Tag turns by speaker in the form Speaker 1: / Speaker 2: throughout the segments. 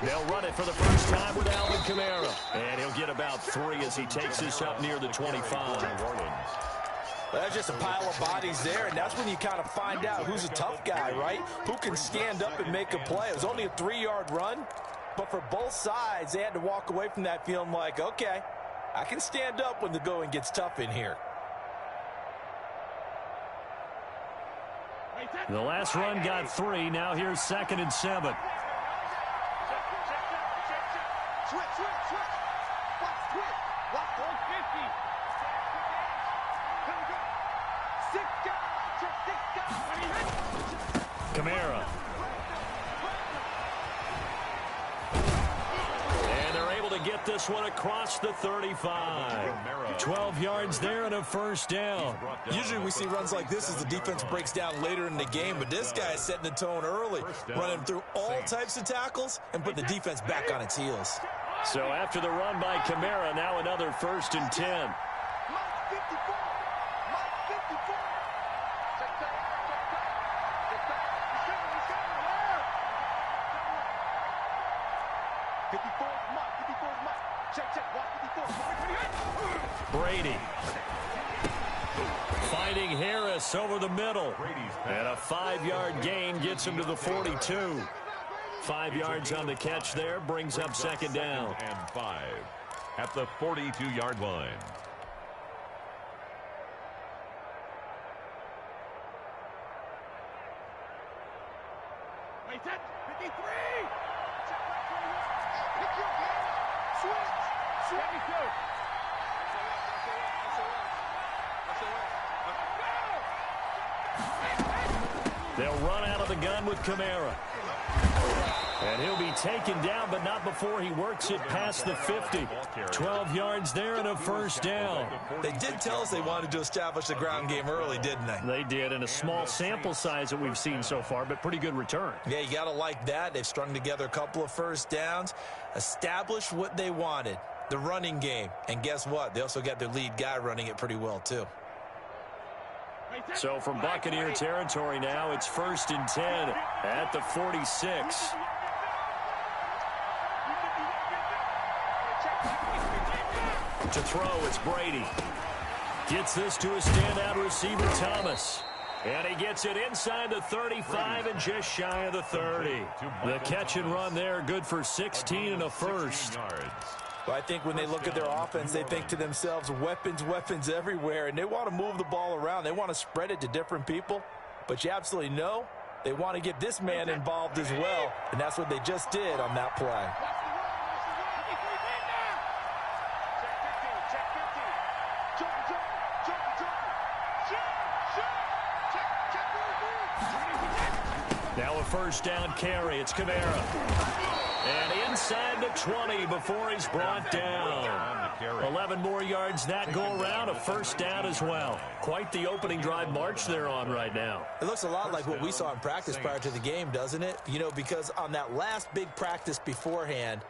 Speaker 1: They'll run it for the first time with Alvin Kamara. And he'll get about 3 as he takes this up near the 25.
Speaker 2: Well, that's just a pile of bodies there, and that's when you kind of find out who's a tough guy, right? Who can stand up and make a play. It was only a 3-yard run, but for both sides, they had to walk away from that feeling like, okay, I can stand up when the going gets tough in here.
Speaker 1: The last run got 3. Now here's 2nd and 7. Kamara. And they're able to get this one across the 35. 12 yards there and a first down.
Speaker 2: Usually we see runs like this as the defense breaks down later in the game, but this guy is setting the tone early, running through all types of tackles and putting the defense back on its heels.
Speaker 1: So after the run by Kamara, now another 1st and 10. Brady finding Harris over the middle, and a 5-yard gain gets him to the 42. 5 yards on the catch there, brings up 2nd down.
Speaker 3: And 5 at the 42-yard line.
Speaker 4: Wait, 53!
Speaker 1: They'll run out of the gun with Kamara. And he'll be taken down, but not before he works it past the 50. 12 yards there and a first down.
Speaker 2: They did tell us they wanted to establish the ground game early, didn't they?
Speaker 1: They did, in a small sample size that we've seen so far, but pretty good return.
Speaker 2: Yeah, you got to like that. They've strung together a couple of first downs, established what they wanted, the running game. And guess what? They also got their lead guy running it pretty well, too.
Speaker 1: So from Buccaneer territory now, it's 1st and 10 at the 46. To throw, it's Brady. Gets this to a standout receiver, Thomas. And he gets it inside the 35 and just shy of the 30. The catch and run there, good for 16 and a first.
Speaker 2: Well, I think when they look at their offense, they think to themselves, weapons, weapons everywhere, and they want to move the ball around. They want to spread it to different people, but you absolutely know they want to get this man involved as well, and that's what they just did on that play.
Speaker 1: Now a first down carry. It's Kamara. And inside the 20 before he's brought down. 11 more yards that go around. A first down as well. Quite the opening drive march they're on right now.
Speaker 2: It looks a lot like what we saw in practice prior to the game, doesn't it? You know, because on that last big practice beforehand,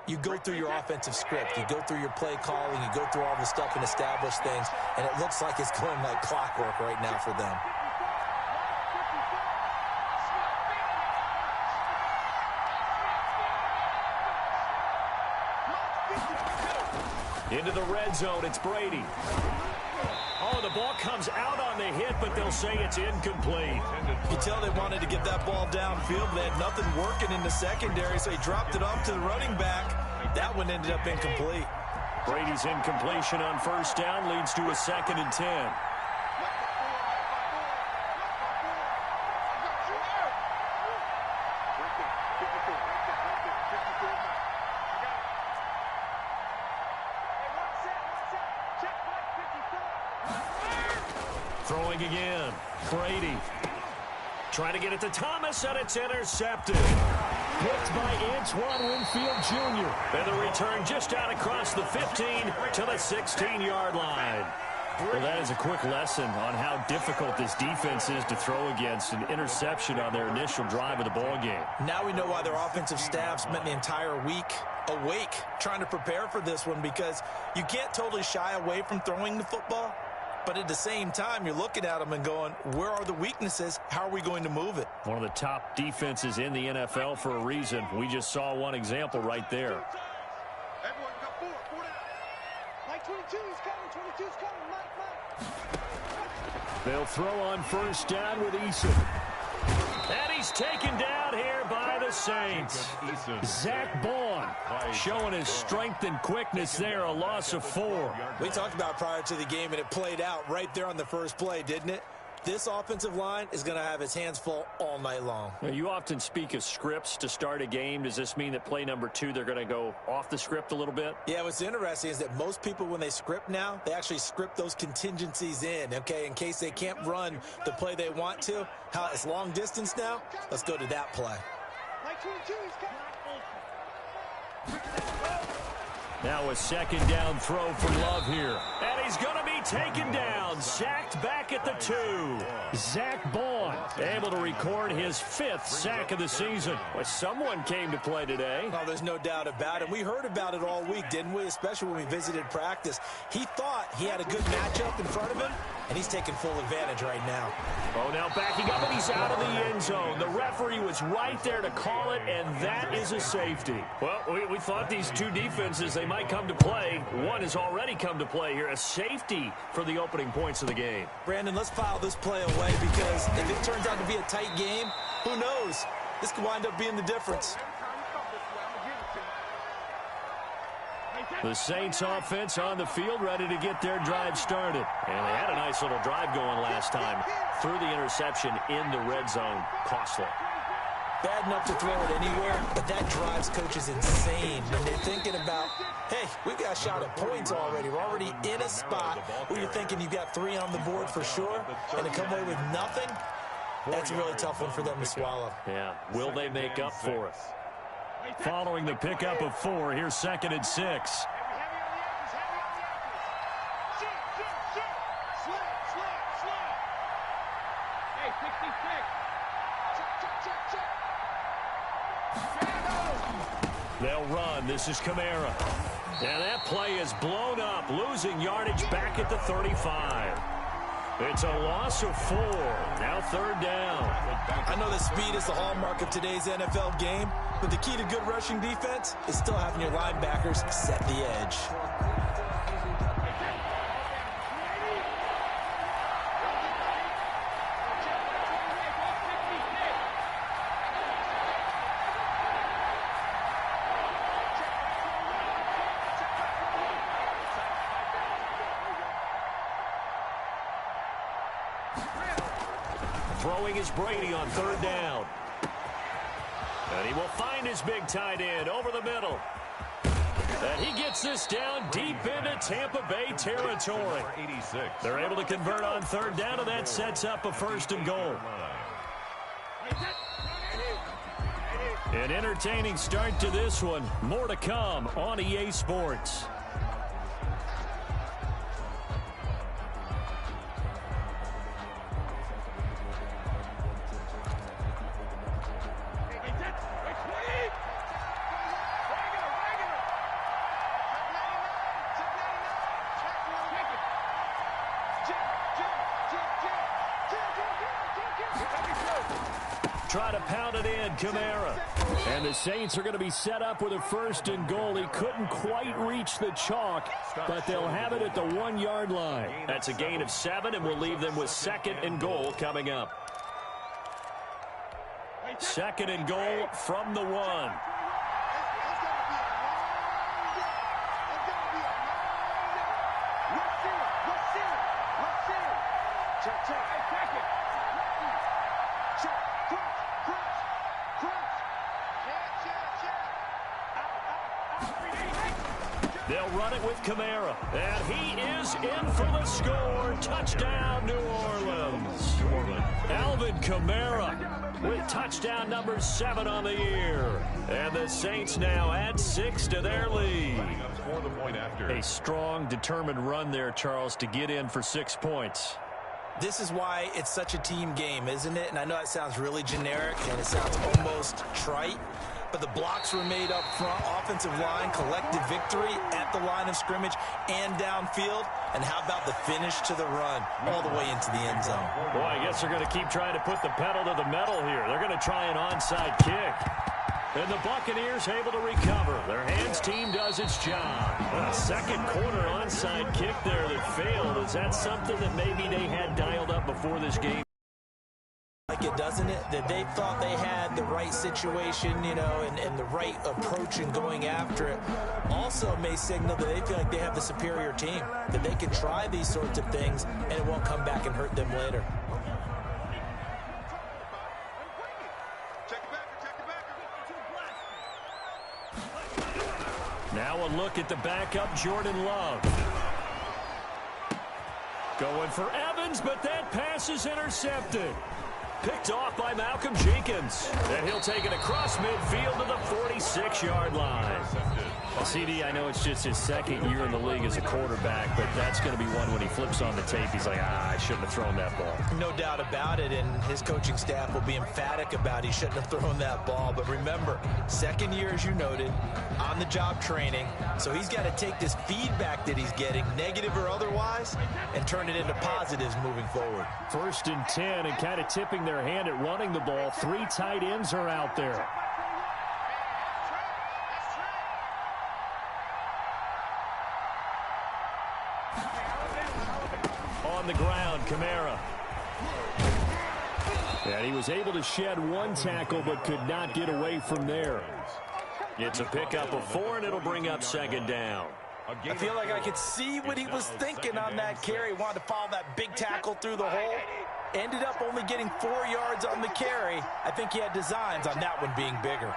Speaker 2: you go through your offensive script. You go through your play calling. You go through all the stuff and establish things. And it looks like it's going like clockwork right now for them.
Speaker 1: Into the red zone, it's Brady. Oh, the ball comes out on the hit, but they'll say it's incomplete.
Speaker 2: You tell they wanted to get that ball downfield. They had nothing working in the secondary, so he dropped it off to the running back. That one ended up incomplete.
Speaker 1: Brady's incompletion on first down leads to a 2nd and 10. Throwing again. Brady. Trying to get it to Thomas, and it's intercepted. Picked by Antoine Winfield Jr. And the return just out across the 15 to the 16-yard line. Well, that is a quick lesson on how difficult this defense is to throw against. An interception on their initial drive of the ball game.
Speaker 2: Now we know why their offensive staff spent the entire week awake trying to prepare for this one, because you can't totally shy away from throwing the football, But at the same time, you're looking at them and going, where are the weaknesses? How are we going to move it?
Speaker 1: One of the top defenses in the NFL for a reason. We just saw one example right there.
Speaker 4: Everyone got four down. Mike 22 is coming. 22 is coming. Mike.
Speaker 1: They'll throw on first down with Eason. And he's taken down here by the Saints. Zach Baun showing his strength and quickness there, a loss of 4.
Speaker 2: We talked about prior to the game, and it played out right there on the first play, didn't it? This offensive line is going to have its hands full all night long.
Speaker 1: Now, you often speak of scripts to start a game. Does this mean that play number 2, they're going to go off the script a little bit?
Speaker 2: Yeah, what's interesting is that most people, when they script now, they actually script those contingencies in, okay, in case they can't run the play they want to. How it's long distance now? Let's go to that play.
Speaker 4: Mike 22 is coming.
Speaker 1: Now a second down throw for Love here. And he's going to be taken down, sacked back at the 2. Zach Baun able to record his 5th sack of the season. Well, someone came to play today.
Speaker 2: Oh, there's no doubt about it. We heard about it all week, didn't we? Especially when we visited practice. He thought he had a good matchup in front of him, and he's taking full advantage right now.
Speaker 1: Oh, now backing up, and he's out of the end zone. The referee was right there to call it, and that is a safety. Well, we thought these two defenses, they might come to play. One has already come to play here, a safety for the opening points of the game.
Speaker 2: Brandon, let's file this play away, because if it turns out to be a tight game, who knows? This could wind up being the difference.
Speaker 1: The Saints offense on the field, ready to get their drive started. And they had a nice little drive going last time. Threw the interception in the red zone. Costly.
Speaker 2: Bad enough to throw it anywhere, but that drives coaches insane when they're thinking about, hey, we've got a shot at points already. We're already in a spot where you're thinking you've got 3 on the board for sure, and to come away with nothing, that's a really tough one for them to swallow.
Speaker 1: Yeah, will they make up for it? Following the pickup of 4, here's 2nd and 6. They'll run. This is Kamara. And that play is blown up, losing yardage back at the 35. It's a loss of 4. Now 3rd down.
Speaker 2: I know that speed is the hallmark of today's NFL game, but the key to good rushing defense is still having your linebackers set the edge.
Speaker 1: Throwing is Brady on 3rd down. And he will find his big tight end over the middle. And he gets this down deep into Tampa Bay territory. They're able to convert on 3rd down, and that sets up a 1st and goal. An entertaining start to this one. More to come on EA Sports. Try to pound it in, Kamara. And the Saints are going to be set up with a 1st and goal. He couldn't quite reach the chalk, but they'll have it at the 1-yard line. That's a gain of 7, and we'll leave them with 2nd and goal coming up. 2nd and goal from the 1. They'll run it with Kamara. And he is in for the score. Touchdown, New Orleans. Alvin Kamara with touchdown number 7 on the year. And the Saints now add 6 to their lead. A strong, determined run there, Charles, to get in for 6 points.
Speaker 2: This is why it's such a team game, isn't it? And I know it sounds really generic and it sounds almost trite, but the blocks were made up front. Offensive line, collective victory at the line of scrimmage and downfield. And how about the finish to the run all the way into the end zone?
Speaker 1: Boy, I guess they're going to keep trying to put the pedal to the metal here. They're going to try an onside kick. And the Buccaneers able to recover. Their hands team does its job. A second quarter onside kick there that failed. Is that something that maybe they had dialed up before this game?
Speaker 2: Like it, doesn't it? That they thought they had the right situation, you know, and the right approach in going after it. Also may signal that they feel like they have the superior team, that they can try these sorts of things and it won't come back and hurt them later.
Speaker 1: Now a look at the backup, Jordan Love. Going for Evans, but that pass is intercepted. Picked off by Malcolm Jenkins. And he'll take it across midfield to the 46-yard line. Well, CD, I know it's just his second year in the league as a quarterback, but that's going to be one when he flips on the tape. He's like, I shouldn't have thrown that ball.
Speaker 2: No doubt about it, and his coaching staff will be emphatic about he shouldn't have thrown that ball. But remember, second year, as you noted, on-the-job training. So he's got to take this feedback that he's getting, negative or otherwise, and turn it into positives moving forward.
Speaker 1: 1st and 10, and kind of tipping their hand at running the ball. 3 tight ends are out there. On the ground, Kamara. And he was able to shed 1 tackle, but could not get away from there. It's a pickup of 4, and it'll bring up 2nd down.
Speaker 2: I feel like I could see what he was thinking on that carry. Wanted to follow that big tackle through the hole. Ended up only getting 4 yards on the carry. I think he had designs on that one being bigger.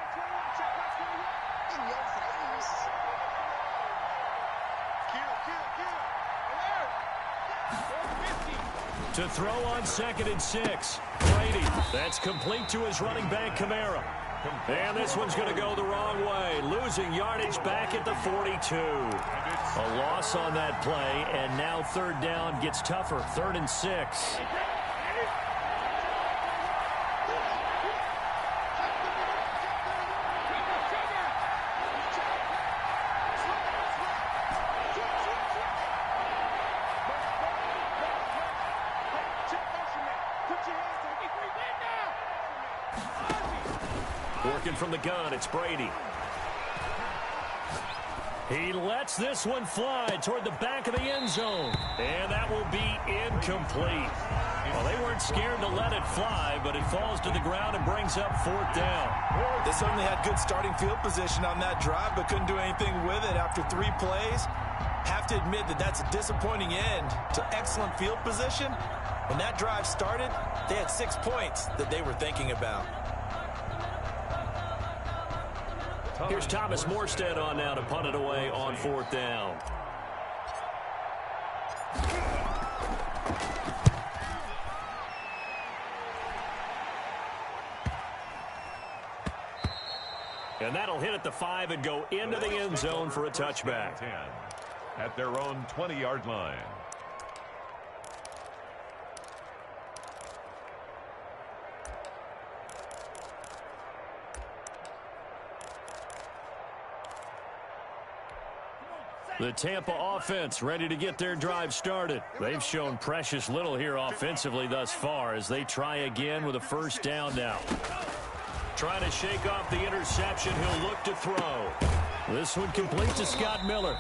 Speaker 1: To throw on 2nd and 6. Brady. That's complete to his running back, Kamara. And this one's going to go the wrong way. Losing yardage back at the 42. A loss on that play, and now 3rd down gets tougher. 3rd and 6. Working from the gun, it's Brady. He lets this one fly toward the back of the end zone. And that will be incomplete. Well, they weren't scared to let it fly, but it falls to the ground and brings up 4th down.
Speaker 2: They certainly had good starting field position on that drive, but couldn't do anything with it after 3 plays. Have to admit that that's a disappointing end to excellent field position. When that drive started, they had 6 points that they were thinking about.
Speaker 1: Here's Thomas Morstead on now to punt it away on 4th down. And that'll hit at the 5 and go into the end zone for a touchback.
Speaker 3: 10 at their own 20-yard line.
Speaker 1: The Tampa offense ready to get their drive started. They've shown precious little here offensively thus far as they try again with a 1st down now. Trying to shake off the interception, he'll look to throw. This one complete to Scott Miller.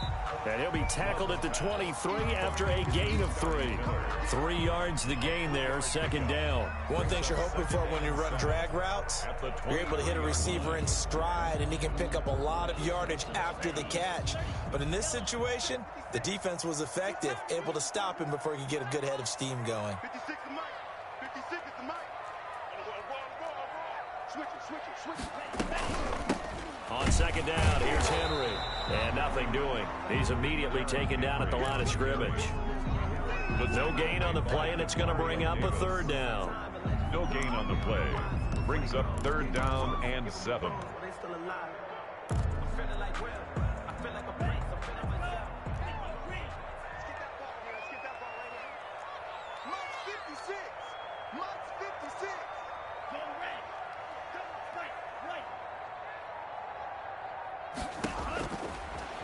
Speaker 1: And he'll be tackled at the 23 after a gain of 3. 3 yards the gain there, 2nd down.
Speaker 2: One thing you're hoping for when you run drag routes, you're able to hit a receiver in stride, and he can pick up a lot of yardage after the catch. But in this situation, the defense was effective, able to stop him before he could get a good head of steam going.
Speaker 4: 56 is Mike. 56 is the Mike. Switch it.
Speaker 1: On 2nd down, here's Henry. And nothing doing. He's immediately taken down at the line of scrimmage. With no gain on the play, and it's going to bring up a 3rd down.
Speaker 3: No gain on the play. Brings up 3rd down and 7.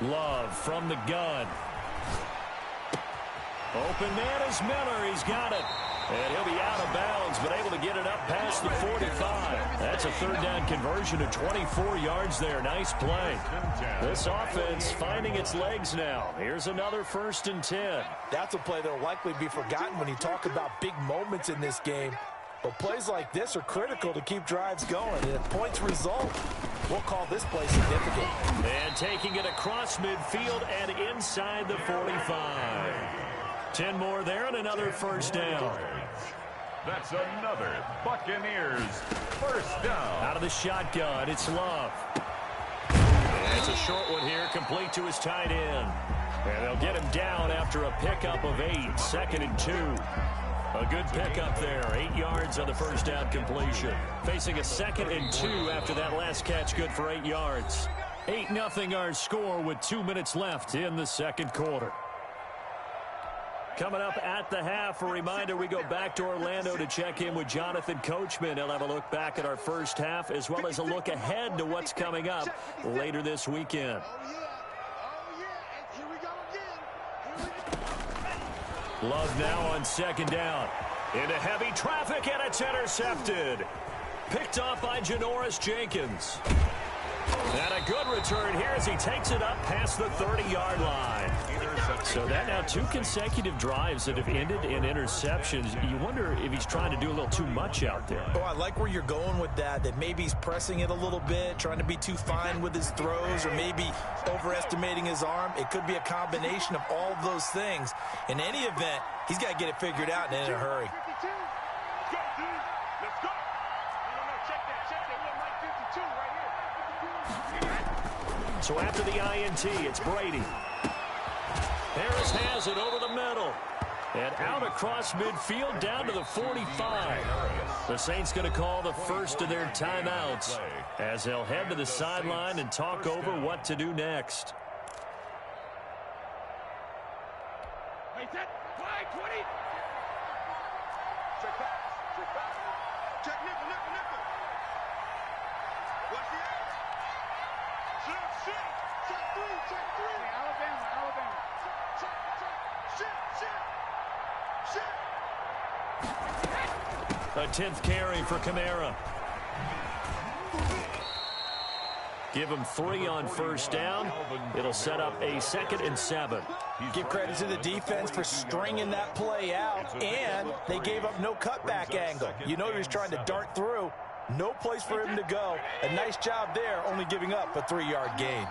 Speaker 1: Love from the gun. Open man is Miller. He's got it. And he'll be out of bounds, but able to get it up past the 45. That's a third down conversion of 24 yards there. Nice play. This offense finding its legs now. Here's another 1st and 10.
Speaker 2: That's a play that will likely be forgotten when you talk about big moments in this game. But plays like this are critical to keep drives going. And if points result, we'll call this play significant.
Speaker 1: And taking it across midfield and inside the 45. 10 more there and another 1st down.
Speaker 3: That's another Buccaneers 1st down.
Speaker 1: Out of the shotgun, it's Love. And it's a short one here, complete to his tight end. And they'll get him down after a pickup of 8, 2nd and 2. A good pickup there, 8 yards on the 1st down completion. Facing a 2nd and 2 after that last catch, good for 8 yards. 8-0 our score with 2 minutes left in the 2nd quarter. Coming up at the half, a reminder we go back to Orlando to check in with Jonathan Coachman. He'll have a look back at our first half as well as a look ahead to what's coming up later this weekend. Love now on 2nd down. Into heavy traffic and it's intercepted. Picked off by Janoris Jenkins. And a good return here as he takes it up past the 30-yard line. So that now 2 consecutive drives that have ended in interceptions. You wonder if he's trying to do a little too much out there.
Speaker 2: Oh, I like where you're going with that maybe he's pressing it a little bit, trying to be too fine with his throws, or maybe overestimating his arm. It could be a combination of all of those things. In any event, he's got to get it figured out and in a hurry.
Speaker 1: So after the INT, it's Brady. Harris has it over the middle. And out across midfield down to the 45. The Saints going to call the first of their timeouts as they'll head to the sideline and talk over what to do next. A 10th carry for Kamara. Give him 3 on 1st down. It'll set up a 2nd and 7.
Speaker 2: Give credit to the defense for stringing that play out, and they gave up no cutback angle. You know he was trying to dart through. No place for him to go. A nice job there, only giving up a 3-yard gain.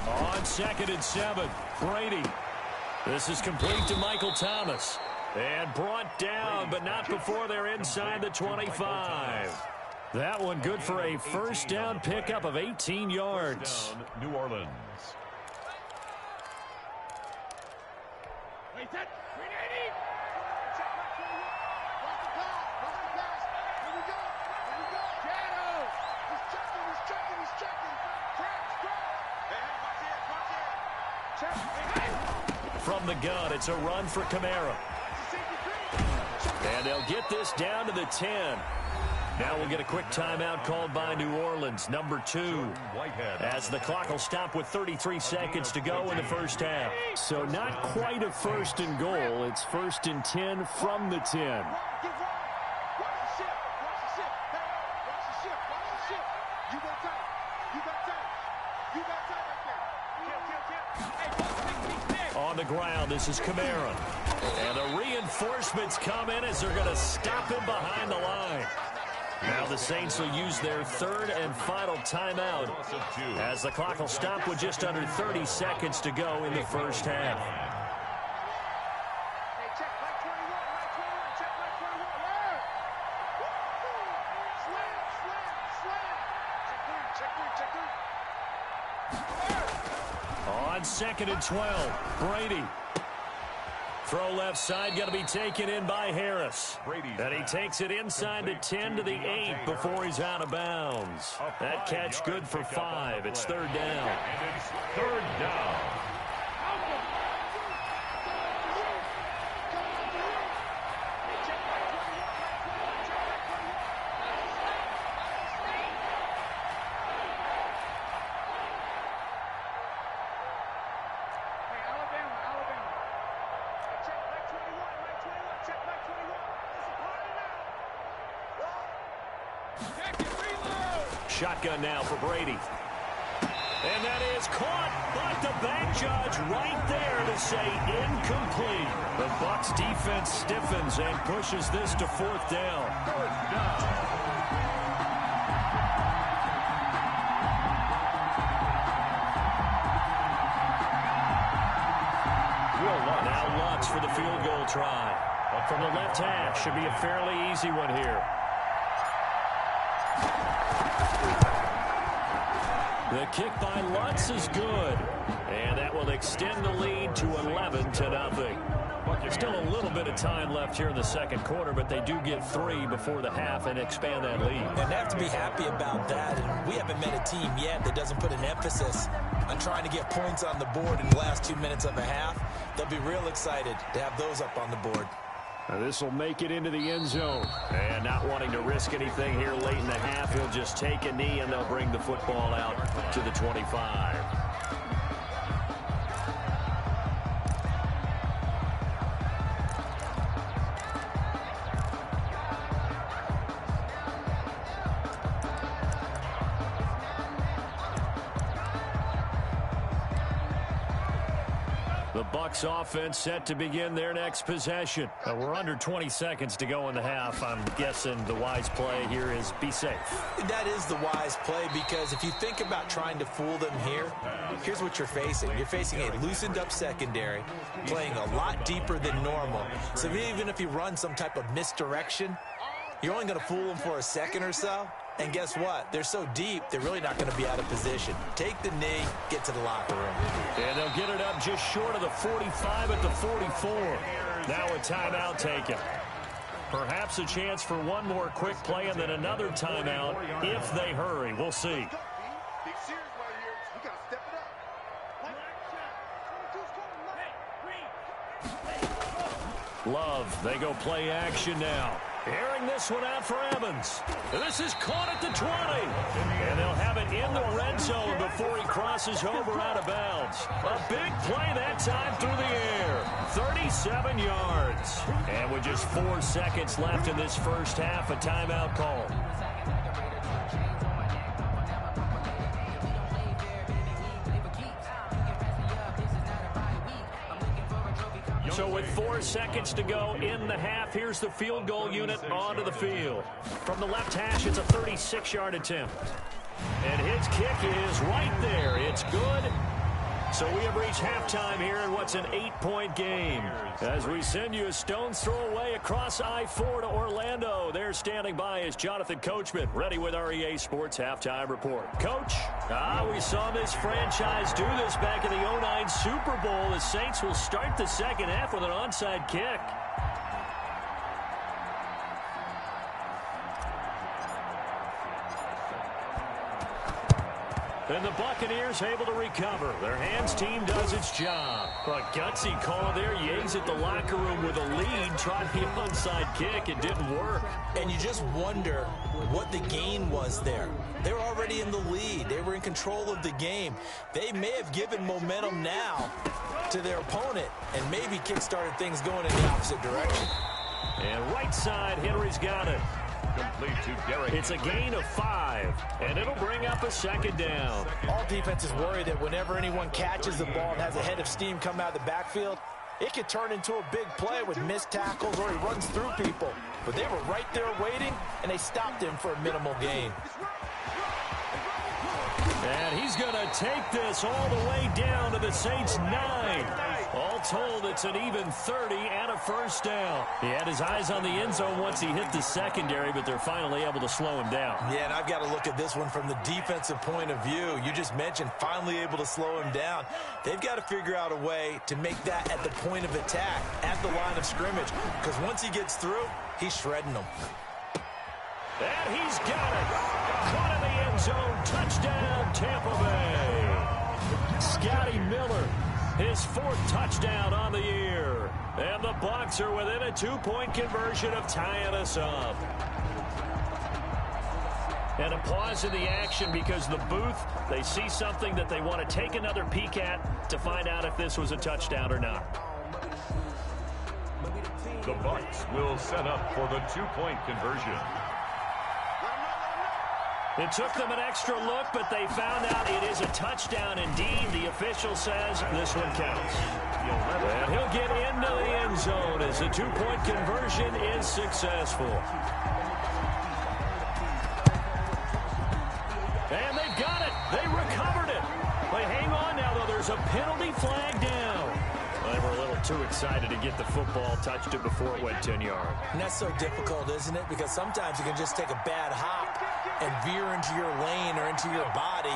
Speaker 1: On 2nd and 7, Brady. This is complete to Michael Thomas. And brought down, but not before they're inside the 25. That one good for a 1st down pickup of 18 yards.
Speaker 3: New Orleans.
Speaker 1: From the gun, it's a run for Kamara. And they'll get this down to the 10. Now we'll get a quick timeout called by New Orleans, number 2, as the clock will stop with 33 seconds to go in the first half. So not quite a 1st and goal. It's 1st and 10 from the 10. On the ground, this is Kamara. And the reinforcements come in as they're going to stop him behind the line. Now the Saints will use their 3rd and final timeout as the clock will stop with just under 30 seconds to go in the first half. On 2nd and 12, Brady. Throw left side, going to be taken in by Harris. And he takes it inside the 10 to the 8 before he's out of bounds. That catch good for 5. It's 3rd down.
Speaker 3: And it's 3rd down.
Speaker 1: shotgun now for Brady. And that is caught, but the back judge right there to say incomplete. The Bucs defense stiffens and pushes this to 4th down. Now Lutz for the field goal try. But from the left hash, should be a fairly easy one here. The kick by Lutz is good. And that will extend the lead to 11-0. Still a little bit of time left here in the second quarter, but they do get 3 before the half and expand that lead.
Speaker 2: And they have to be happy about that. And we haven't met a team yet that doesn't put an emphasis on trying to get points on the board in the last 2 minutes of a half. They'll be real excited to have those up on the board.
Speaker 1: This will make it into the end zone. And not wanting to risk anything here late in the half, he'll just take a knee and they'll bring the football out to the 25. The Bucs offense set to begin their next possession. We're under 20 seconds to go in the half. I'm guessing the wise play here is be safe.
Speaker 2: That is the wise play, because if you think about trying to fool them here, here's what you're facing. You're facing a loosened up secondary, playing a lot deeper than normal. So even if you run some type of misdirection, you're only going to fool them for a second or so. And guess what? They're so deep, they're really not going to be out of position. Take the knee, get to the locker room.
Speaker 1: And they'll get it up just short of the 45 at the 44. Now a timeout taken. Perhaps a chance for one more quick play and then another timeout if they hurry. We'll see. Love, they go play action now. Airing this one out for Evans. This is caught at the 20. And they'll have it in the red zone before he crosses over out of bounds. A big play that time through the air. 37 yards. And with just 4 seconds left in this first half, a timeout call. So with 4 seconds to go in the half, here's the field goal unit onto the field. From the left hash, it's a 36-yard attempt. And his kick is right there. It's good. So we have reached halftime here in what's an 8-point game. As we send you a stone's throw away across I-4 to Orlando. There standing by is Jonathan Coachman, ready with our EA Sports Halftime Report. Coach, we saw this franchise do this back in the 2009 Super Bowl. The Saints will start the second half with an onside kick. And the Buccaneers able to recover. Their hands team does its job. A gutsy call there. Yates at the locker room with a lead. Tried the onside kick. It didn't work.
Speaker 2: And you just wonder what the gain was there. They were already in the lead. They were in control of the game. They may have given momentum now to their opponent and maybe kick-started things going in the opposite direction.
Speaker 1: And right side, Henry's got it.
Speaker 3: Complete to Derek.
Speaker 1: It's a gain of 5, and it'll bring up a second down.
Speaker 2: All defenses worry that whenever anyone catches the ball and has a head of steam come out of the backfield, it could turn into a big play with missed tackles or he runs through people. But they were right there waiting, and they stopped him for a minimal gain.
Speaker 1: And he's going to take this all the way down to the Saints' 9. All told, it's an even 30 and a first down. He had his eyes on the end zone once he hit the secondary, but they're finally able to slow him down.
Speaker 2: Yeah, and I've got to look at this one from the defensive point of view. You just mentioned finally able to slow him down. They've got to figure out a way to make that at the point of attack, at the line of scrimmage, because once he gets through, he's shredding them.
Speaker 1: And he's got it. Caught in the end zone. Touchdown, Tampa Bay. Scotty Miller, his 4th touchdown on the year. And the Bucs are within a 2-point conversion of tying us up. And a pause in the action because the booth, they see something that they want to take another peek at to find out if this was a touchdown or not.
Speaker 3: The Bucs will set up for the 2-point conversion.
Speaker 1: It took them an extra look, but they found out it is a touchdown indeed. The official says this one counts. And he'll get into the end zone as the two-point conversion is successful. And they've got it. They recovered it. They hang on now, though. There's a penalty flag down. They were a little too excited to get the football, touched it before it went 10 yards.
Speaker 2: And that's so difficult, isn't it? Because sometimes you can just take a bad hop and veer into your lane or into your body.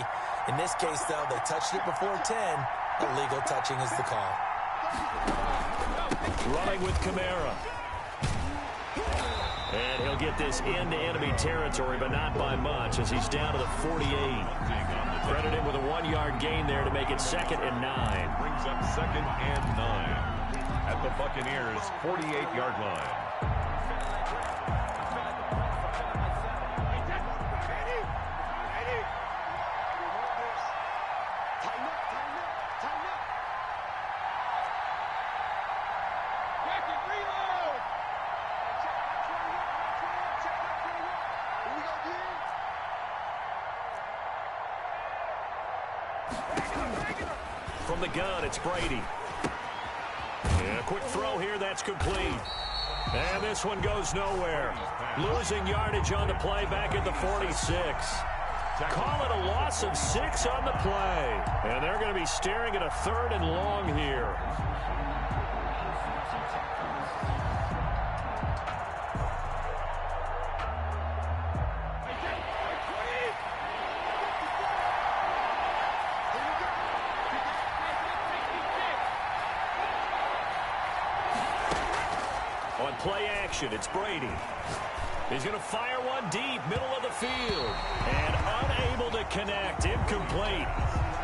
Speaker 2: In this case, though, they touched it before 10. Illegal touching is the call.
Speaker 1: Running with Kamara. And he'll get this into enemy territory, but not by much, as he's down to the 48. Credit him with a 1-yard gain there to make it 2nd and 9.
Speaker 3: Brings up 2nd and 9 at the Buccaneers' 48-yard line.
Speaker 1: From the gun, it's Brady. And a quick throw here, that's complete. And this one goes nowhere. Losing yardage on the play back at the 46. Call it a loss of 6 on the play. And they're going to be staring at a 3rd and long here. On play action, it's Brady. He's going to fire one deep, middle of the field. And unable to connect, incomplete.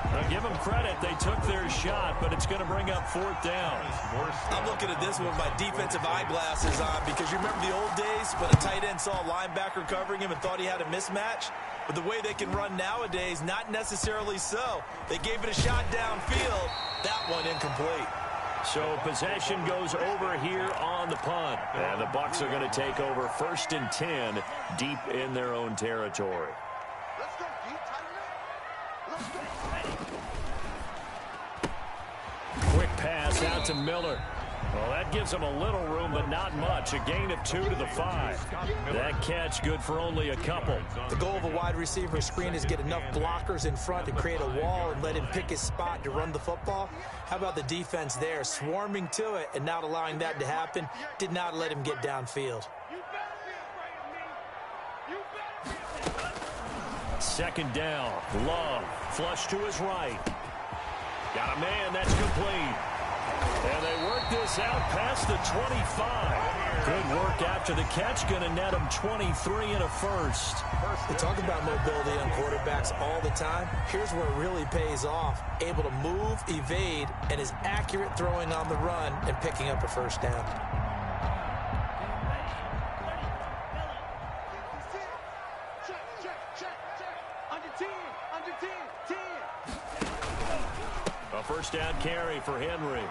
Speaker 1: Now give them credit, they took their shot, but it's going to bring up 4th down.
Speaker 2: I'm looking at this with my defensive eyeglasses on, because you remember the old days when a tight end saw a linebacker covering him and thought he had a mismatch? But the way they can run nowadays, not necessarily so. They gave it a shot downfield. That one incomplete.
Speaker 1: So possession goes over here on the punt. And the Bucs are going to take over 1st and 10 deep in their own territory.
Speaker 4: Let's go, D. Let's go.
Speaker 1: Quick pass out to Miller. Well, that gives them a little room, but not much. A gain of 2 to the 5. That catch good for only a couple.
Speaker 2: The goal of a wide receiver screen is get enough blockers in front to create a wall and let him pick his spot to run the football. How about the defense there, swarming to it and not allowing that to happen? Did not let him get downfield.
Speaker 1: 2nd down. Love. Flush to his right. Got a man. That's complete. And they work this out past the 25. Good work after the catch. Going to net them 23 and a 1st.
Speaker 2: They talk about mobility on quarterbacks all the time. Here's where it really pays off. Able to move, evade, and is accurate throwing on the run and picking up a 1st down.
Speaker 1: A 1st down carry for Henry.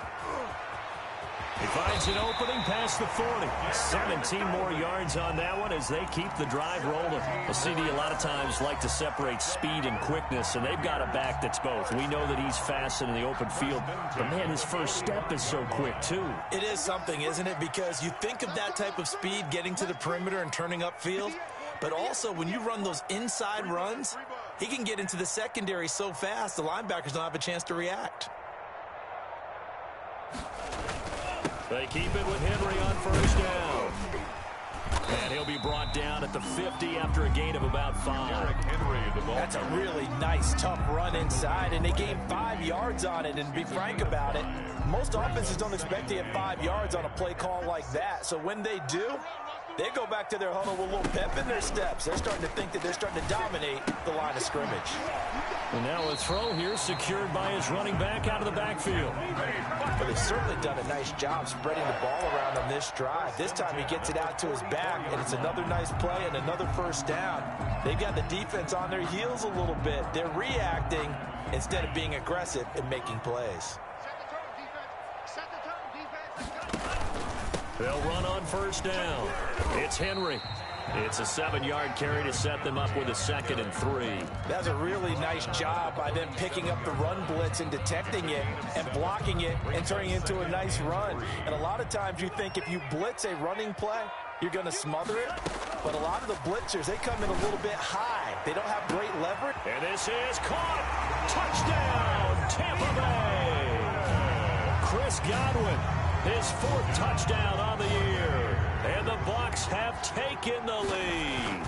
Speaker 1: He finds an opening past the 40. 17 more yards on that one as they keep the drive rolling. A CD a lot of times like to separate speed and quickness, and they've got a back that's both. We know that he's fast in the open field, but man, his first step is so quick too.
Speaker 2: It is something, isn't it? Because you think of that type of speed getting to the perimeter and turning upfield, but also when you run those inside runs, he can get into the secondary so fast the linebackers don't have a chance to react.
Speaker 1: They keep it with Henry on 1st down. And he'll be brought down at the 50 after a gain of about 5.
Speaker 2: That's a really nice, tough run inside, and they gained 5 yards on it. And to be frank about it, most offenses don't expect to get 5 yards on a play call like that. So when they do, they go back to their huddle with a little pep in their steps. They're starting to think that they're starting to dominate the line of scrimmage.
Speaker 1: And now a throw here secured by his running back out of the backfield.
Speaker 2: But they've certainly done a nice job spreading the ball around on this drive. This time he gets it out to his back, and it's another nice play and another 1st down. They've got the defense on their heels a little bit. They're reacting instead of being aggressive and making plays.
Speaker 1: They'll run on 1st down. It's Henry. It's a 7-yard carry to set them up with a 2nd and 3.
Speaker 2: That's a really nice job by them picking up the run blitz and detecting it and blocking it and turning it into a nice run. And a lot of times you think if you blitz a running play, you're going to smother it. But a lot of the blitzers, they come in a little bit high. They don't have great leverage.
Speaker 1: And this is caught. Touchdown, Tampa Bay. Chris Godwin, his 4th touchdown on the year. And the Bucs have taken the lead.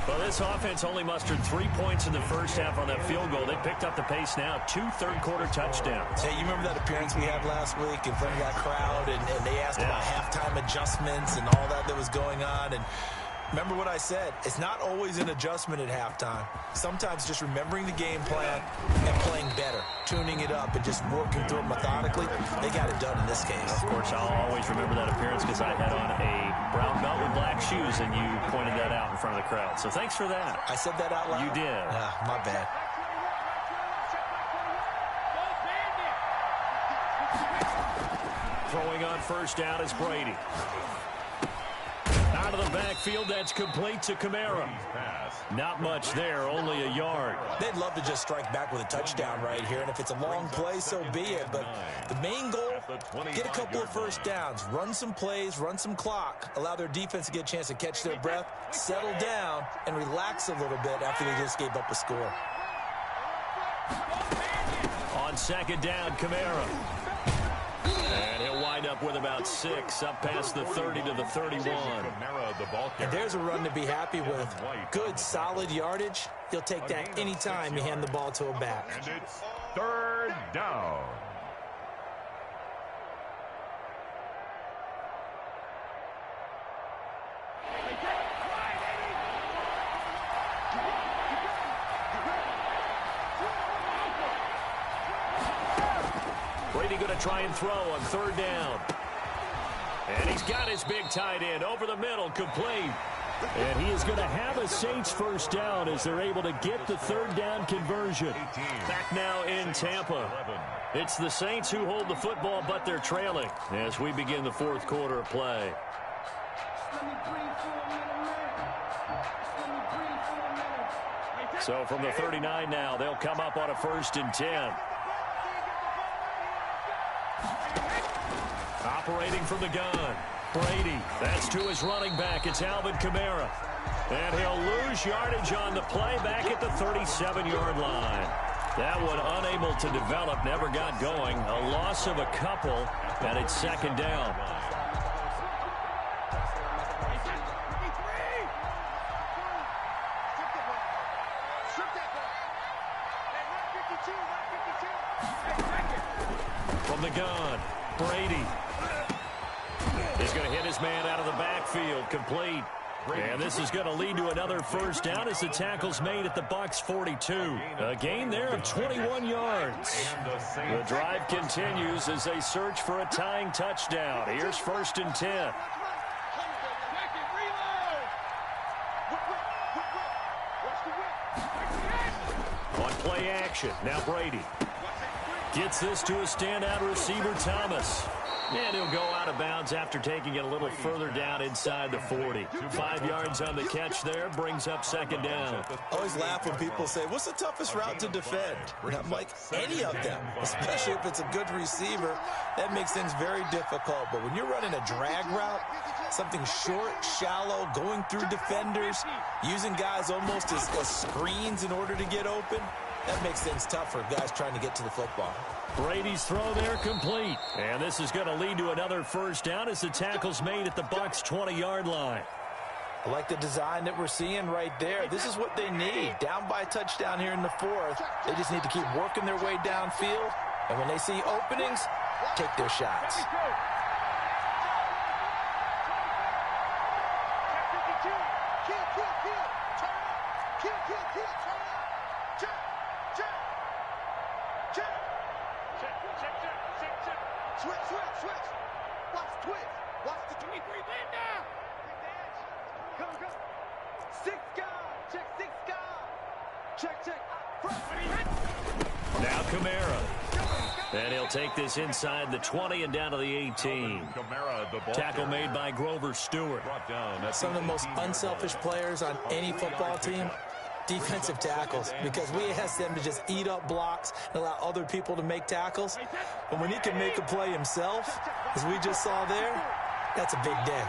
Speaker 1: Well, this offense only mustered 3 points in the first half on that field goal. They picked up the pace now. 2 third-quarter touchdowns.
Speaker 2: Hey, you remember that appearance we had last week in front of that crowd, and they asked about halftime adjustments and all that was going on, and remember what I said. It's not always an adjustment at halftime. Sometimes just remembering the game plan and playing better, tuning it up and just working through it methodically. They got it done in this case.
Speaker 1: Of course, I'll always remember that appearance because I had on a brown belt with black shoes, and you pointed that out in front of the crowd. So thanks for that.
Speaker 2: I said that out loud?
Speaker 1: You did.
Speaker 2: My bad.
Speaker 1: Throwing on first down is Brady. Out of the backfield, that's complete to Kamara. Not much there, only a yard.
Speaker 2: They'd love to just strike back with a touchdown right here, and if it's a long play, so be it. But the main goal, get a couple of first downs, run some plays, run some clock, allow their defense to get a chance to catch their breath, settle down, and relax a little bit after they just gave up a score.
Speaker 1: On 2nd down, Kamara. And he'll wind up with about 6, up past the 30 to the 31.
Speaker 2: And there's a run to be happy with. Good, solid yardage. He'll take that anytime you hand the ball to a back.
Speaker 3: And it's 3rd down.
Speaker 1: Brady going to try and throw on 3rd down. And he's got his big tight end over the middle, complete. And he is going to have a Saints first down as they're able to get the 3rd down conversion. Back now in Tampa. It's the Saints who hold the football, but they're trailing as we begin the 4th quarter of play. So from the 39 now, they'll come up on a 1st and 10. Operating from the gun, Brady. That's to his running back. It's Alvin Kamara. And he'll lose yardage on the play back at the 37-yard line. That one unable to develop, never got going. A loss of a couple, and it's 2nd down. From the gun, Brady. He's going to hit his man out of the backfield, complete. And this is going to lead to another first down as the tackle's made at the Bucs 42. A gain there of 21 yards. The drive continues as they search for a tying touchdown. Here's 1st and 10. On play action, now Brady. Gets this to a standout receiver, Thomas. And he'll go out of bounds after taking it a little further down inside the 40. 5 yards on the catch there, brings up 2nd down.
Speaker 2: I always laugh when people say, what's the toughest route to defend? And I'm like, any of them, especially if it's a good receiver. That makes things very difficult. But when you're running a drag route, something short, shallow, going through defenders, using guys almost as screens in order to get open, that makes things tough for guys trying to get to the football.
Speaker 1: Brady's throw there complete. And this is going to lead to another first down as the tackle's made at the Bucs 20-yard line.
Speaker 2: I like the design that we're seeing right there. This is what they need. Down by a touchdown here in the 4th. They just need to keep working their way downfield. And when they see openings, take their shots.
Speaker 4: Switch. Watch the twist. Watch the 23 bend down. Go. 6 guard. Check 6 guard. Check.
Speaker 1: Now Kamara. And he'll take this inside the 20 and down to the 18. Tackle made by Grover Stewart.
Speaker 2: Some of the most unselfish players on any football team, defensive tackles, because we ask them to just eat up blocks and allow other people to make tackles. But when he can make a play himself, as we just saw there, that's a big day.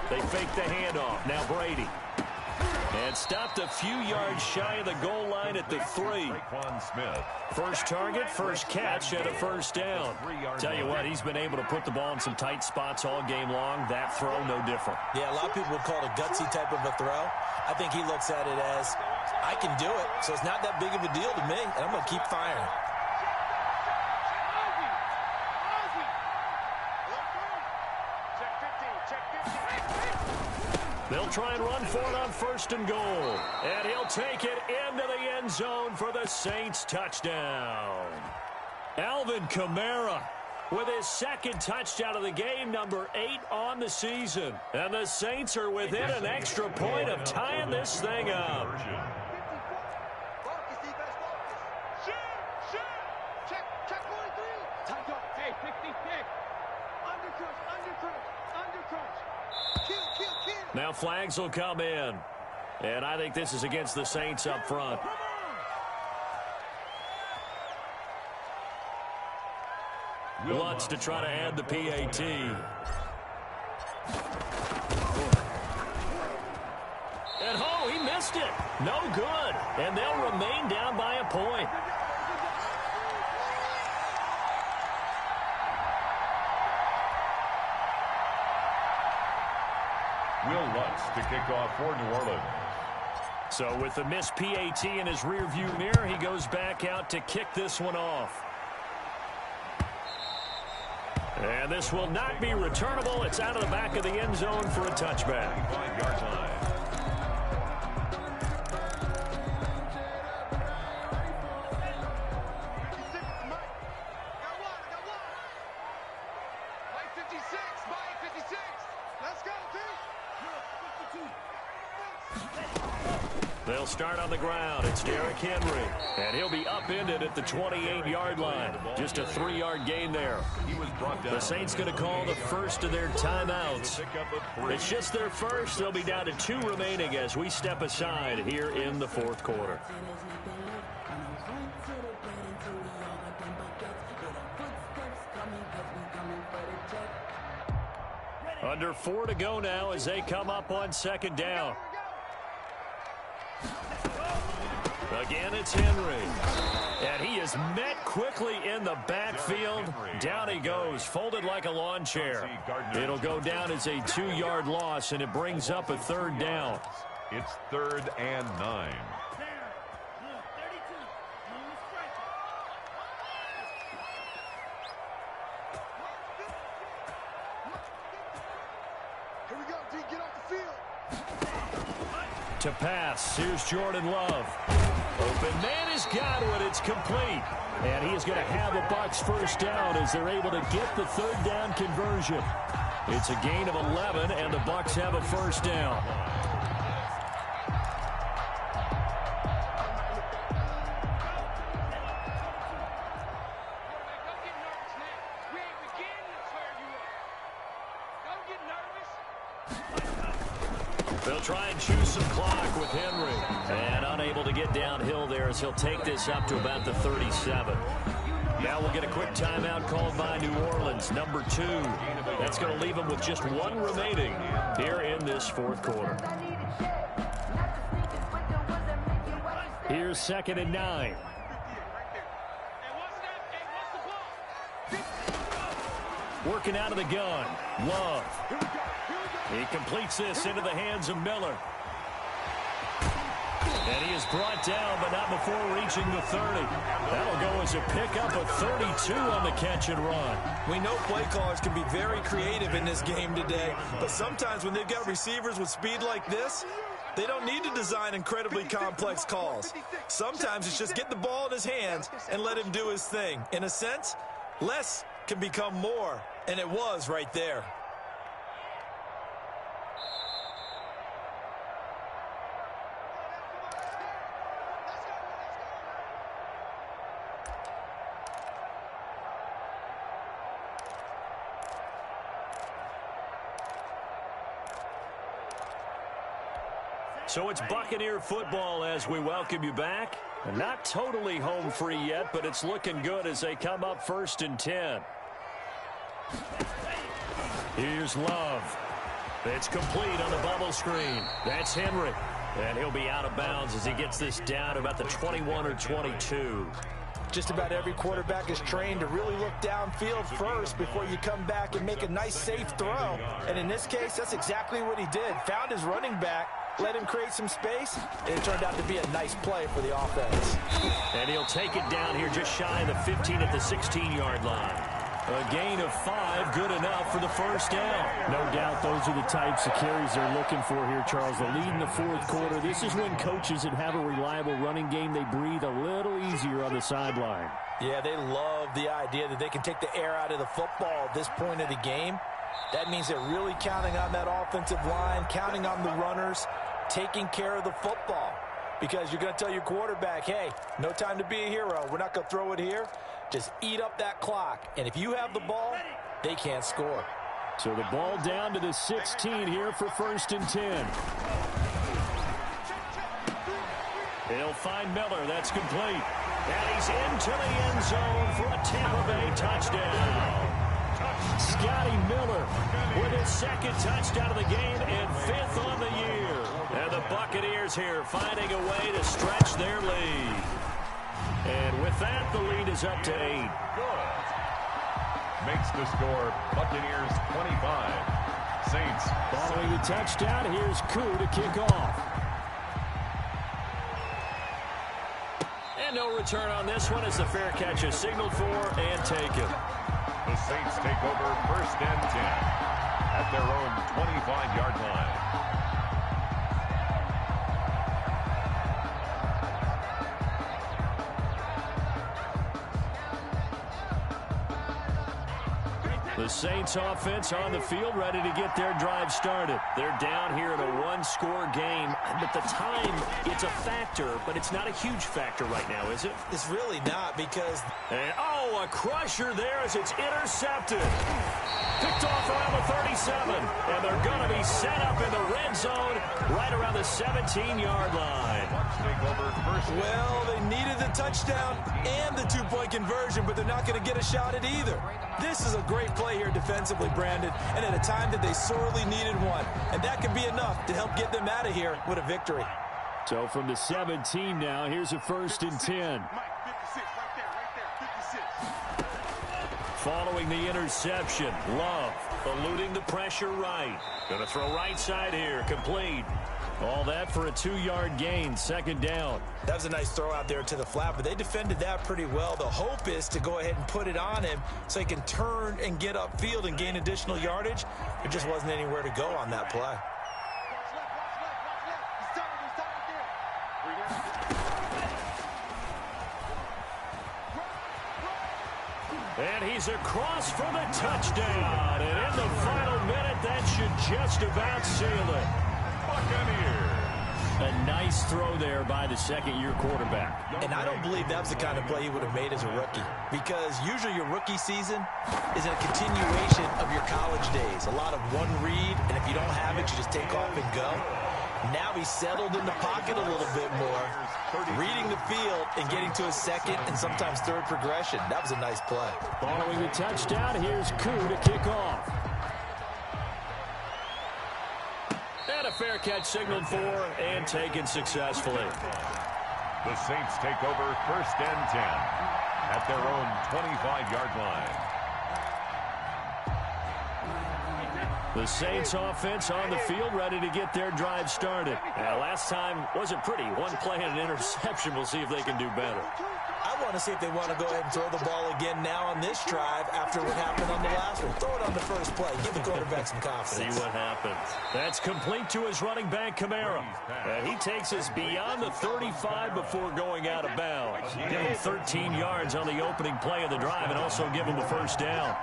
Speaker 1: They fake the handoff. Now Brady. And stopped a few yards shy of the goal line at the 3. First target, first catch, and a first down. Tell you what, he's been able to put the ball in some tight spots all game long. That throw, no different.
Speaker 2: Yeah, a lot of people would call it a gutsy type of a throw. I think he looks at it as, I can do it, so it's not that big of a deal to me, and I'm going to keep firing.
Speaker 1: They'll try and run for it on 1st and goal. And he'll take it into the end zone for the Saints touchdown. Alvin Kamara with his 2nd touchdown of the game, number 8 on the season. And the Saints are within an extra point of tying this thing up. Now flags will come in. And I think this is against the Saints up front. Lutz to try to add the PAT. And he missed it. No good. And they'll remain down by a point.
Speaker 3: Will Lutz to kick off for New Orleans.
Speaker 1: So with the missed PAT in his rearview mirror, he goes back out to kick this one off. And this will not be returnable. It's out of the back of the end zone for a touchback.
Speaker 3: 5-yard line.
Speaker 1: They'll start on the ground. It's Derrick Henry. And he'll be upended at the 28-yard line. Just a 3-yard gain there. The Saints going to call the first of their timeouts. It's just their first. They'll be down to 2 remaining as we step aside here in the 4th quarter. Under 4 to go now as they come up on 2nd down. Again, it's Henry. And he is met quickly in the backfield. Down he goes, folded like a lawn chair. It'll go down as a 2-yard loss, and it brings up a 3rd down.
Speaker 3: It's 3rd and 9.
Speaker 4: Here we go, D, get off the field.
Speaker 1: To pass, here's Jordan Love. Open man has got it. It's complete. And he is going to have the Bucs first down as they're able to get the 3rd down conversion. It's a gain of 11, and the Bucs have a first down. They'll try and choose some clock with Henry. And unable to get downhill there as he'll take this up to about the 37. Now we'll get a quick timeout called by New Orleans, number 2. That's going to leave them with just 1 remaining here in this 4th quarter. Here's 2nd and 9. Working out of the gun. Love. He completes this into the hands of Miller. And he is brought down, but not before reaching the 30. That'll go as a pickup of 32 on the catch and run.
Speaker 2: We know play callers can be very creative in this game today, but sometimes when they've got receivers with speed like this, they don't need to design incredibly complex calls. Sometimes it's just get the ball in his hands and let him do his thing. In a sense, less can become more, and it was right there.
Speaker 1: So it's Buccaneer football as we welcome you back. And not totally home free yet, but it's looking good as they come up 1st and 10. Here's Love. It's complete on the bubble screen. That's Henry. And he'll be out of bounds as he gets this down to about the 21 or 22.
Speaker 2: Just about every quarterback is trained to really look downfield first before you come back and make a nice, safe throw. And in this case, that's exactly what he did. Found his running back, let him create some space, and it turned out to be a nice play for the offense.
Speaker 1: And he'll take it down here just shy of the 15 at the 16-yard line. A gain of 5, good enough for the first down.
Speaker 5: No doubt those are the types of carries they're looking for here, Charles. The lead in the fourth quarter. This is when coaches that have a reliable running game, they breathe a little easier on the sideline.
Speaker 2: Yeah, they love the idea that they can take the air out of the football at this point of the game. That means they're really counting on that offensive line, counting on the runners, taking care of the football. Because you're going to tell your quarterback, hey, no time to be a hero. We're not going to throw it here. Just eat up that clock. And if you have the ball, they can't score.
Speaker 5: So the ball down to the 16 here for 1st and 10.
Speaker 1: He'll find Miller. That's complete. And he's into the end zone for a Tampa Bay touchdown. Scotty Miller with his 2nd touchdown of the game and 5th on the year. And the Buccaneers here finding a way to stretch their lead. And with that, the lead is up to 8.
Speaker 3: Good. Makes the score Buccaneers 25. Saints.
Speaker 5: Following the touchdown, here's Koo to kick off.
Speaker 1: And no return on this one as the fair catch is signaled for and taken.
Speaker 3: The Saints take over 1st and 10 at their own 25-yard line.
Speaker 1: The Saints offense on the field ready to get their drive started. They're down here in a one-score game. But the time, it's a factor, but it's not a huge factor right now, is it?
Speaker 2: It's really not because...
Speaker 1: And, oh, a crusher there as it's intercepted. Picked off around the 37. And they're going to be set up in the red zone right around the 17-yard line.
Speaker 2: Well, they needed the touchdown and the two-point conversion, but they're not going to get a shot at either. This is a great play here defensively, Brandon, and at a time that they sorely needed one. And that could be enough to help get them out of here with a victory.
Speaker 5: So from the 17 now, here's a 1st and 10.
Speaker 1: Following the interception, Love eluding the pressure right. Going to throw right side here, complete. All that for a 2-yard gain, 2nd down.
Speaker 2: That was a nice throw out there to the flat, but they defended that pretty well. The hope is to go ahead and put it on him so he can turn and get upfield and gain additional yardage. There just wasn't anywhere to go on that play.
Speaker 1: And he's across for the touchdown. And in the final minute, that should just about seal it.
Speaker 3: Buccaneers.
Speaker 1: A nice throw there by the 2nd-year quarterback.
Speaker 2: And I don't believe that was the kind of play he would have made as a rookie, because usually your rookie season is a continuation of your college days. A lot of one read, and if you don't have it, you just take off and go. Now he's settled in the pocket a little bit more, reading the field and getting to his 2nd and sometimes 3rd progression. That was a nice play.
Speaker 5: Following the touchdown, here's Koo to kick off.
Speaker 1: And a fair catch signaled for and taken successfully.
Speaker 3: The Saints take over 1st and 10 at their own 25-yard line.
Speaker 1: The Saints offense on the field ready to get their drive started. Last time wasn't pretty. One play and an interception. We'll see if they can do better.
Speaker 2: I want to see if they want to go ahead and throw the ball again now on this drive after what happened on the last one. Throw it on the first play. Give the quarterback some confidence.
Speaker 1: See what happens. That's complete to his running back, Kamara. He takes us beyond the 35 before going out of bounds. Give him 13 yards on the opening play of the drive and also give him the first down.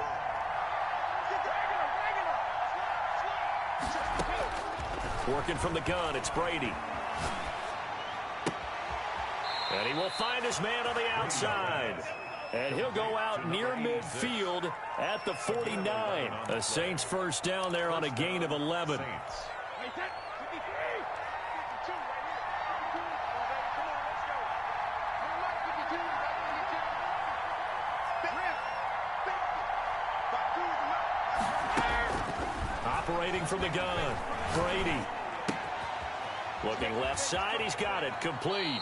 Speaker 1: Working from the gun, it's Brady. And he will find his man on the outside. And he'll go out near midfield at the 49. The Saints first down there on a gain of 11. waiting from the gun. Brady. Looking left side. He's got it. Complete.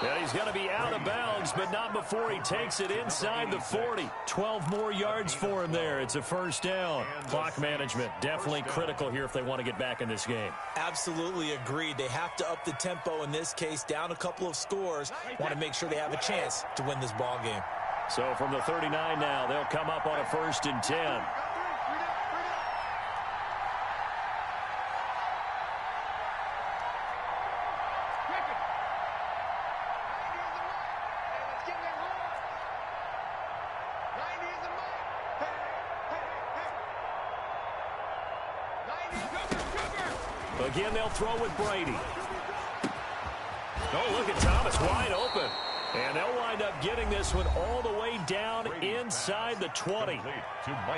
Speaker 1: And he's going to be out of bounds, but not before he takes it inside the 40. 12 more yards for him there. It's a first down. Clock management definitely critical here if they want to get back in this game.
Speaker 2: Absolutely agreed. They have to up the tempo in this case, down a couple of scores. Want to make sure they have a chance to win this ball game.
Speaker 1: So from the 39 now, they'll come up on a 1st and 10. Again, they'll throw with Brady. Oh, look at Thomas wide open. And they'll wind up getting this one all the way down inside the 20.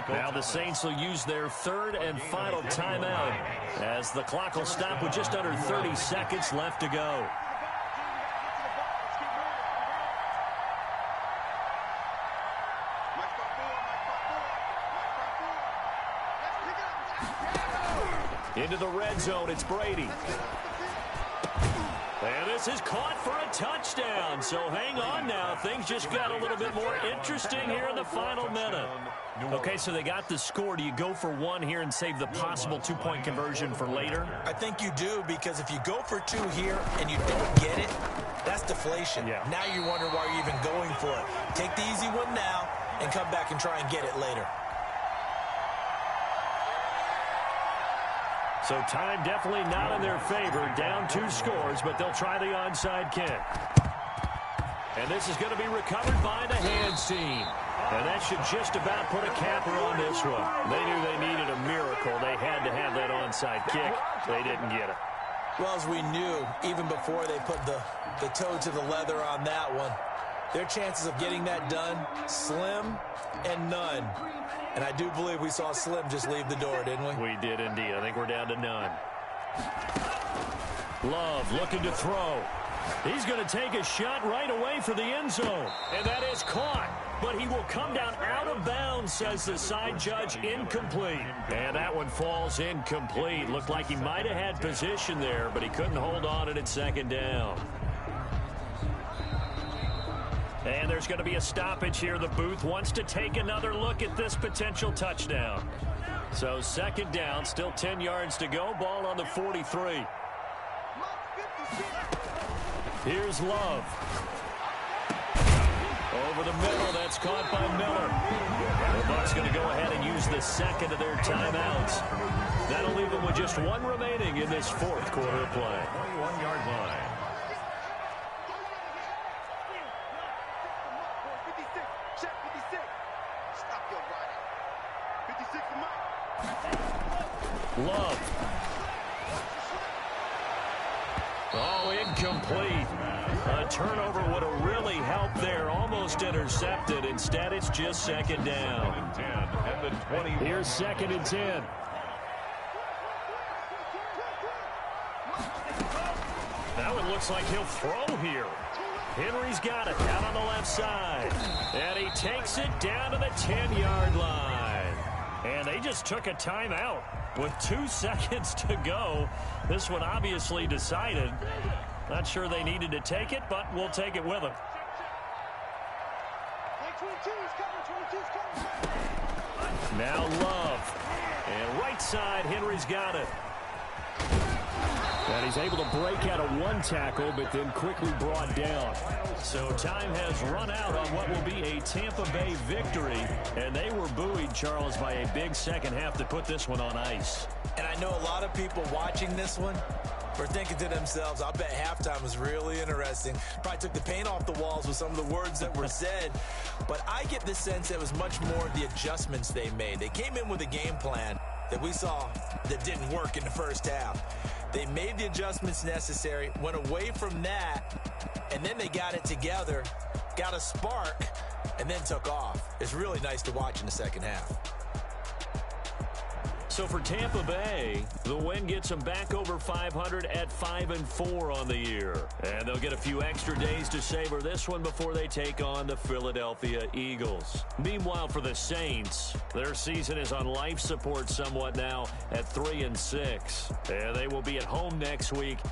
Speaker 1: Now the Saints will use their 3rd and final timeout as the clock will stop with just under 30 seconds left to go. Into the red zone, it's Brady. And this is caught for a touchdown. So hang on now. Things just got a little bit more interesting here in the final minute. Okay, so they got the score. Do you go for one here and save the possible 2-point conversion for later?
Speaker 2: I think you do, because if you go for 2 here and you don't get it, that's deflation.
Speaker 1: Yeah.
Speaker 2: Now you wonder why you're even going for it. Take the easy one now and come back and try and get it later.
Speaker 1: So time definitely not in their favor. Down 2 scores, but they'll try the onside kick. And this is going to be recovered by the hands team. And that should just about put a capper on this one. They knew they needed a miracle. They had to have that onside kick. They didn't get it.
Speaker 2: Well, as we knew, even before they put the toe to the leather on that one, their chances of getting that done, slim and none. And I do believe we saw Slim just leave the door, didn't we?
Speaker 1: We did indeed. I think we're down to none. Love looking to throw. He's going to take a shot right away for the end zone. And that is caught. But he will come down out of bounds, says the side judge. Incomplete. And that one falls incomplete. Looked like he might have had position there, but he couldn't hold on it at 2nd down. And there's going to be a stoppage here. The booth wants to take another look at this potential touchdown. So 2nd down, still 10 yards to go. Ball on the 43. Here's Love. Over the middle, that's caught by Miller. The Bucs going to go ahead and use the 2nd of their timeouts. That'll leave them with just 1 remaining in this 4th quarter of play.
Speaker 3: 21-yard line.
Speaker 1: Love. Oh, incomplete. A turnover would have really helped there. Almost intercepted. Instead, it's just 2nd down. Here's 2nd and 10. That one looks like he'll throw here. Henry's got it out on the left side. And he takes it down to the 10-yard line. And they just took a timeout with 2 seconds to go. This one obviously decided. Not sure they needed to take it, but we'll take it with them. Now Love. And right side, Henry's got it. And he's able to break out of 1 tackle, but then quickly brought down. So time has run out on what will be a Tampa Bay victory. And they were buoyed, Charles, by a big second half to put this one on ice.
Speaker 2: And I know a lot of people watching this one were thinking to themselves, I bet halftime was really interesting. Probably took the paint off the walls with some of the words that were said. But I get the sense it was much more the adjustments they made. They came in with a game plan that we saw that didn't work in the first half. They made the adjustments necessary, went away from that, and then they got it together, got a spark, and then took off. It's really nice to watch in the second half.
Speaker 1: So for Tampa Bay, the win gets them back over 500 at 5-4 on the year. And they'll get a few extra days to savor this one before they take on the Philadelphia Eagles. Meanwhile, for the Saints, their season is on life support somewhat now at 3-6. And they will be at home next week